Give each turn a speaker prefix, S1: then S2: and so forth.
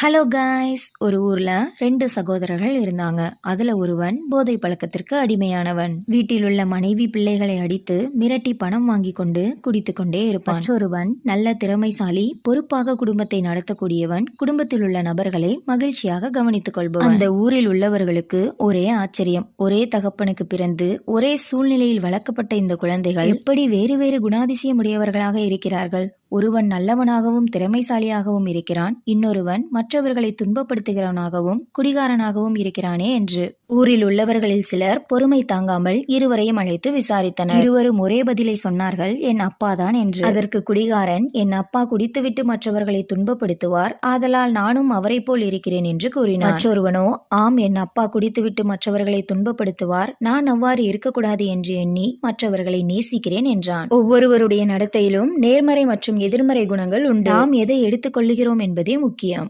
S1: Hello guys, ஒரு ஊர்ல 2 சகோதரர்கள் இருந்தாங்க. அதுல ஒருவன் போதை பழக்கத்திற்கு அடிமையானவன். வீட்டில் உள்ள மனைவி பிள்ளைகளை அடித்து மிரட்டி பணம் வாங்கி கொண்டு குடித்து கொண்டே இருப்பான். மற்றொருவன் நல்ல திறமைசாலி, பொறுப்பாக குடும்பத்தை நடத்தக்கூடியவன், குடும்பத்தில் உள்ள நபர்களை மகிழ்ச்சியாக கவனித்துக் கொள்பவன். அந்த ஊரில் உள்ளவர்களுக்கு ஒரே ஆச்சரியம். ஒரே தகப்பனுக்கு பிறந்து ஒரே சூழ்நிலையில் வளர்க்கப்பட்ட இந்த குழந்தைகள் எப்படி வேறு வேறு குணாதிசயம் உடையவர்களாக இருக்கிறார்கள். ஒருவன் நல்லவனாகவும் திறமைசாலியாகவும் இருக்கிறான், இன்னொருவன் மற்றவர்களை துன்பப்படுத்துகிறவனாகவும் குடிகாரனாகவும் இருக்கிறானே என்று. ஊரில் உள்ளவர்களில் சிலர் பொறுமை தாங்காமல் இருவரையும் அழைத்து விசாரித்தனர். இருவரும் ஒரே பதிலை சொன்னார்கள், என் அப்பாதான் என்று. அதற்கு குடிகாரன், என் அப்பா குடித்துவிட்டு மற்றவர்களை துன்பப்படுத்துவார், ஆதலால் நானும் அவரை போல் இருக்கிறேன் என்று கூறினார். மற்றொருவனோ, ஆம், என் அப்பா குடித்துவிட்டு மற்றவர்களை துன்பப்படுத்துவார், நான் அவ்வாறு இருக்கக்கூடாது என்று எண்ணி மற்றவர்களை நேசிக்கிறேன் என்றான். ஒவ்வொருவருடைய நடத்தையிலும் நேர்மறை மற்றும் எதிர்மறை குணங்கள் உண்டு. நாம் எதை எடுத்துக் கொள்ளுகிறோம் என்பதே முக்கியம்.